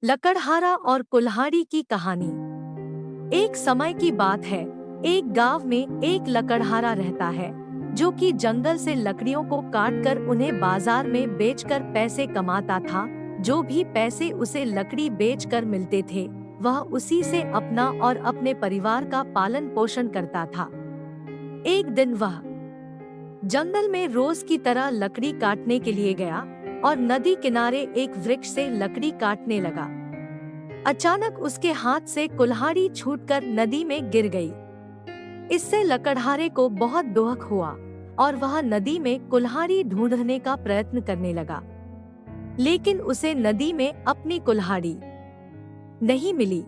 लकड़हारा और कुल्हाड़ी की कहानी। एक समय की बात है। एक गांव में एक लकड़हारा रहता है जो कि जंगल से लकड़ियों को काटकर उन्हें बाजार में बेचकर पैसे कमाता था। जो भी पैसे उसे लकड़ी बेचकर मिलते थे वह उसी से अपना और अपने परिवार का पालन पोषण करता था। एक दिन वह जंगल में रोज की तरह लकड़ी काटने के लिए गया और नदी किनारे एक वृक्ष से लकड़ी काटने लगा। अचानक उसके हाथ से कुल्हाड़ी छूटकर नदी में गिर गई। इससे लकड़हारे को बहुत दुख हुआ और वह नदी में कुल्हाड़ी ढूंढने का प्रयत्न करने लगा, लेकिन उसे नदी में अपनी कुल्हाड़ी नहीं मिली।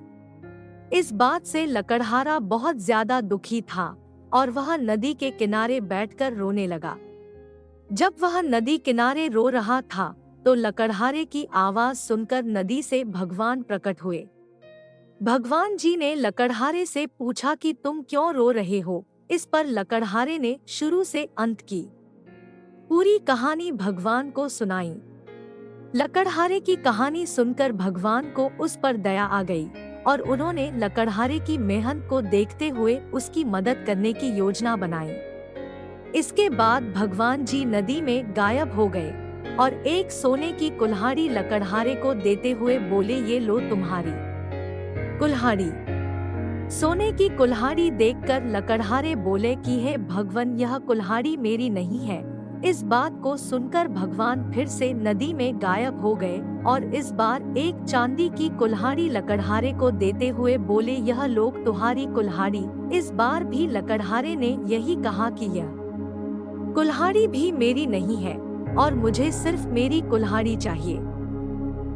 इस बात से लकड़हारा बहुत ज्यादा दुखी था और वह नदी के किनारे बैठकर रोने लगा। जब वह नदी किनारे रो रहा था तो लकड़हारे की आवाज सुनकर नदी से भगवान प्रकट हुए। भगवान जी ने लकड़हारे से पूछा कि तुम क्यों रो रहे हो। इस पर लकड़हारे ने शुरू से अंत की पूरी कहानी भगवान को सुनाई। लकड़हारे की कहानी सुनकर भगवान को उस पर दया आ गई और उन्होंने लकड़हारे की मेहनत को देखते हुए उसकी मदद करने की योजना बनाई। इसके बाद भगवान जी नदी में गायब हो गए और एक सोने की कुल्हाड़ी लकड़हारे को देते हुए बोले, ये लो तुम्हारी कुल्हाड़ी। सोने की कुल्हाड़ी देखकर लकड़हारे बोले कि हे भगवान, यह कुल्हाड़ी मेरी नहीं है। इस बात को सुनकर भगवान फिर से नदी में गायब हो गए और इस बार एक चांदी की कुल्हाड़ी लकड़हारे को देते हुए बोले, यह लो तुम्हारी कुल्हाड़ी। इस बार भी लकड़हारे ने यही कहा कि यह कुल्हाड़ी भी मेरी नहीं है और मुझे सिर्फ मेरी कुल्हाड़ी चाहिए।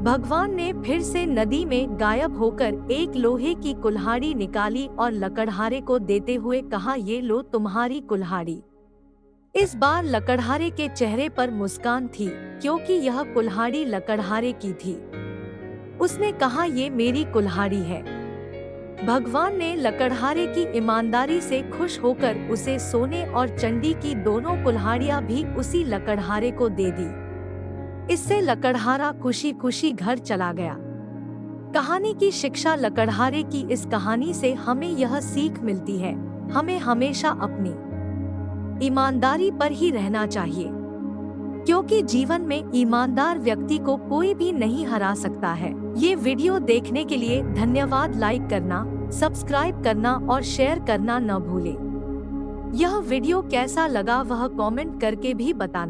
भगवान ने फिर से नदी में गायब होकर एक लोहे की कुल्हाड़ी निकाली और लकड़हारे को देते हुए कहा, ये लो तुम्हारी कुल्हाड़ी। इस बार लकड़हारे के चेहरे पर मुस्कान थी क्योंकि यह कुल्हाड़ी लकड़हारे की थी। उसने कहा, ये मेरी कुल्हाड़ी है। भगवान ने लकड़हारे की ईमानदारी से खुश होकर उसे सोने और चांदी की दोनों कुल्हाड़ियां भी उसी लकड़हारे को दे दी। इससे लकड़हारा खुशी खुशी घर चला गया। कहानी की शिक्षा। लकड़हारे की इस कहानी से हमें यह सीख मिलती है, हमें हमेशा अपनी ईमानदारी पर ही रहना चाहिए, क्योंकि जीवन में ईमानदार व्यक्ति को कोई भी नहीं हरा सकता है। ये वीडियो देखने के लिए धन्यवाद। लाइक करना, सब्सक्राइब करना और शेयर करना न भूलें। यह वीडियो कैसा लगा वह कमेंट करके भी बताना।